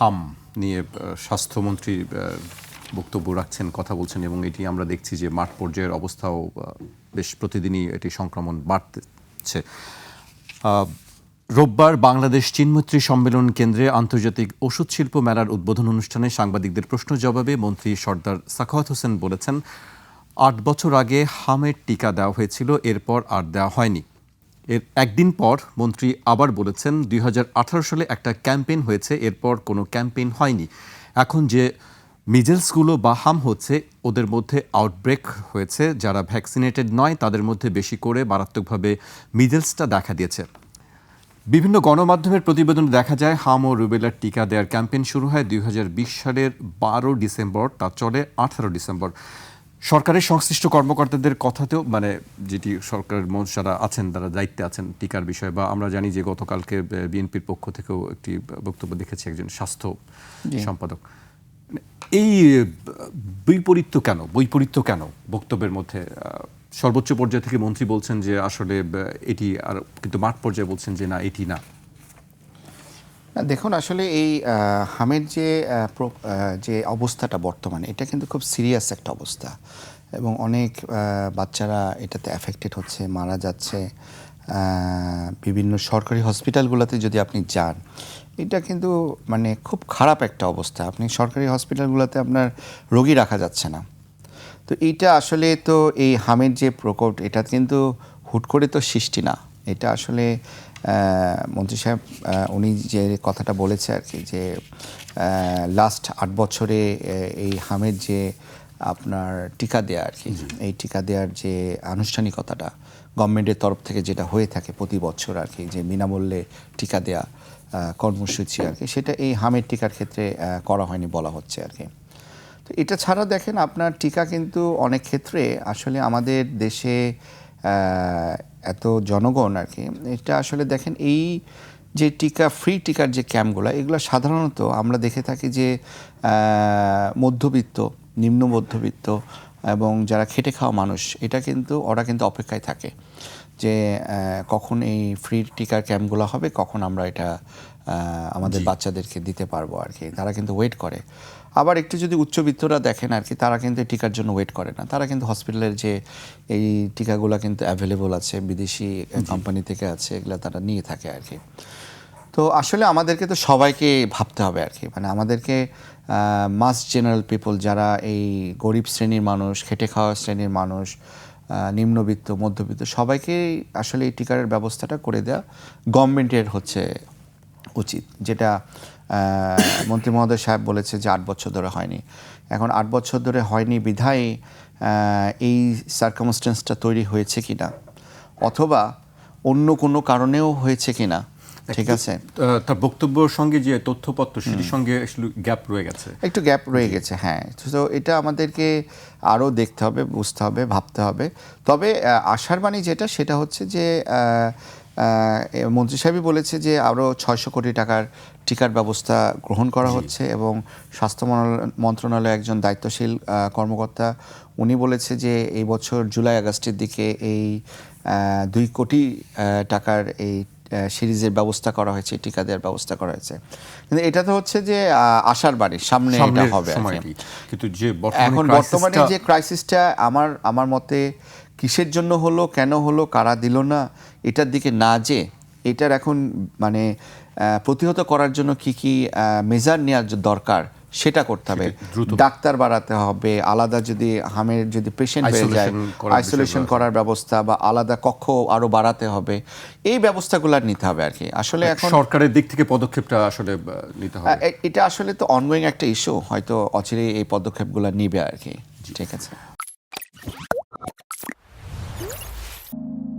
হাম নিয়ে স্বাস্থ্যমন্ত্রী বক্তব্য রাখছেন, কথা বলছেন, এবং এটি আমরা দেখছি যে মাঠ পর্যায়ের অবস্থাও বেশ প্রতিদিনই এটি সংক্রমণ বাড়ছে। রোববার বাংলাদেশ চীনমৈত্রী সম্মেলন কেন্দ্রে আন্তর্জাতিক ওষুধ শিল্প মেলার উদ্বোধন অনুষ্ঠানে সাংবাদিকদের প্রশ্ন জবাবে মন্ত্রী সর্দার সাখাওয়াত হোসেন বলেছেন, ৮ বছর আগে হামের টিকা দেওয়া হয়েছিল, এরপর আর দেওয়া হয়নি। এর একদিন পর মন্ত্রী আবার বলেছেন, ২০১৮ সালে একটা ক্যাম্পেইন হয়েছে, এরপর কোনো ক্যাম্পেইন হয়নি। এখন যে মিজেলসগুলো বা হাম হচ্ছে, ওদের মধ্যে আউটব্রেক হয়েছে। যারা ভ্যাকসিনেটেড নয় তাদের মধ্যে বেশি করে মারাত্মকভাবে মিজেলসটা দেখা দিয়েছে। বিভিন্ন গণমাধ্যমের প্রতিবেদনে দেখা যায়, হাম ও রুবেলার টিকা দেওয়ার ক্যাম্পেইন শুরু হয় ২০২০ সালের ১২ ডিসেম্বর, তা চলে ১৮ ডিসেম্বর। সরকারের সংশ্লিষ্ট কর্মকর্তাদের কথাতেও, যেটি সরকারের মঞ্চ যারা আছেন, তারা দায়িত্বে আছেন টিকার বিষয়ে, বা আমরা জানি যে গতকালকে বিএনপির পক্ষ থেকেও একটি বক্তব্য দেখেছি একজন স্বাস্থ্য সম্পাদক। এই বৈপরীত্য কেন বক্তব্যের মধ্যে? সর্বোচ্চ পর্যায় থেকে মন্ত্রী বলছেন যে আসলে এটি, আর কিন্তু মাঠ পর্যায়ে বলছেন যে না, এটি না। দেখুন, আসলে এই হামের যে অবস্থাটা বর্তমানে, এটা কিন্তু খুব সিরিয়াস একটা অবস্থা, এবং অনেক বাচ্চারা এটাতে অ্যাফেক্টেড হচ্ছে, মারা যাচ্ছে। বিভিন্ন সরকারি হসপিটালগুলোতে যদি আপনি যান, এটা কিন্তু খুব খারাপ একটা অবস্থা। আপনি সরকারি হসপিটালগুলোতে আপনার রোগী রাখা যাচ্ছে না। তো এইটা আসলে, তো এই হামের যে প্রকোপ, এটা কিন্তু হুট করে তো সৃষ্টি না। এটা আসলে মন্ত্রী সাহেব উনি যে কথাটা বলেছে আর কি, যে লাস্ট ৮ বছরে এই হামের যে আপনার টিকা দেয়া আর কি, এই টিকা দেওয়ার যে আনুষ্ঠানিকতাটা গভর্নমেন্টের তরফ থেকে যেটা হয়ে থাকে প্রতি বছর আর কি, যে বিনামূল্যে টিকা দেয়া কর্মসূচি আর কি, সেটা এই হামের টিকার ক্ষেত্রে করা হয়নি বলা হচ্ছে আর কি। তো এটা ছাড়া দেখেন, আপনার টিকা কিন্তু অনেক ক্ষেত্রে আসলে আমাদের দেশে এত জনগণ আর কি, এটা আসলে দেখেন, এই যে ফ্রি টিকার যে ক্যাম্পগুলো, এগুলো সাধারণত আমরা দেখে থাকি যে মধ্যবিত্ত, নিম্ন মধ্যবিত্ত এবং যারা খেটে খাওয়া মানুষ, ওরা কিন্তু অপেক্ষায় থাকে যে কখন এই ফ্রি টিকার ক্যাম্পগুলো হবে, কখন আমরা এটা আমাদের বাচ্চাদেরকে দিতে পারবো আর কি। তারা কিন্তু ওয়েট করে। আবার একটু যদি উচ্চবিত্তরা দেখেন আর কি, তারা কিন্তু টিকার জন্য ওয়েট করে না। তারা কিন্তু হসপিটালের যে এই টিকাগুলো কিন্তু অ্যাভেলেবল আছে, বিদেশি কোম্পানি থেকে আছে, এগুলো তারা নিয়ে থাকে আর কি। তো আসলে আমাদেরকে তো সবাইকে ভাবতে হবে আর কি, আমাদেরকে মাস জেনারেল পিপল, যারা এই গরিব শ্রেণীর মানুষ, খেটে খাওয়া শ্রেণীর মানুষ, নিম্নবিত্ত, মধ্যবিত্ত, সবাইকেই আসলে এই টিকার ব্যবস্থাটা করে দেওয়া গভর্নমেন্টের হচ্ছে উচিত। যেটা মন্ত্রী মহোদয় সাহেব বলেছে যে ৮ বছর ধরে হয়নি। এখন ৮ বছর ধরে হয়নি বিধায় এই সার্কামস্টেন্সটা তৈরি হয়েছে কিনা, অথবা অন্য কোনো কারণেও হয়েছে কিনা, ঠিক আছে। তার বক্তব্যের সঙ্গে যে তথ্যপত্র, সেটির সঙ্গে গ্যাপ রয়ে গেছে, একটু গ্যাপ রয়ে গেছে। হ্যাঁ, তো এটা আমাদেরকে আরও দেখতে হবে, বুঝতে হবে, ভাবতে হবে। তবে আশার বাণী যেটা, সেটা হচ্ছে যে মন্ত্রী সাহেবই বলেছে যে আরও ৬০০ কোটি টাকার টিকার ব্যবস্থা গ্রহণ করা হচ্ছে, এবং স্বাস্থ্য মন্ত্রণালয়ে একজন দায়িত্বশীল কর্মকর্তা, উনি বলেছে যে এই বছর জুলাই আগস্টের দিকে এই ২ কোটি টাকার এই সিরিজের ব্যবস্থা করা হয়েছে, টিকা দেওয়ার ব্যবস্থা করা হয়েছে। কিন্তু এটা তো হচ্ছে যে আশার বাণী, সামনে এটা হবে। কিন্তু যে এখন বর্তমানে যে ক্রাইসিসটা, আমার মতে কিসের জন্য হলো, কেন হলো, কারা দিল না, এটার দিকে না, যে এটার এখন প্রতিহত করার জন্য কি কি মেজার নেওয়ার দরকার, সেটা করতে হবে। ডাক্তার বাড়াতে হবে, আলাদা যদি হামের যদি পেশেন্ট হয়ে যায়, আইসোলেশন করার ব্যবস্থা, বা আলাদা কক্ষ আরো বাড়াতে হবে, এই ব্যবস্থাগুলো নিতে হবে আর কি। আসলে এখন সরকারের দিক থেকে পদক্ষেপটা আসলে নিতে হবে। এটা আসলে তো অনগোয়িং একটা ইস্যু, হয়তো অচিরেই এই পদক্ষেপগুলো নিবে আর কি। ঠিক আছে।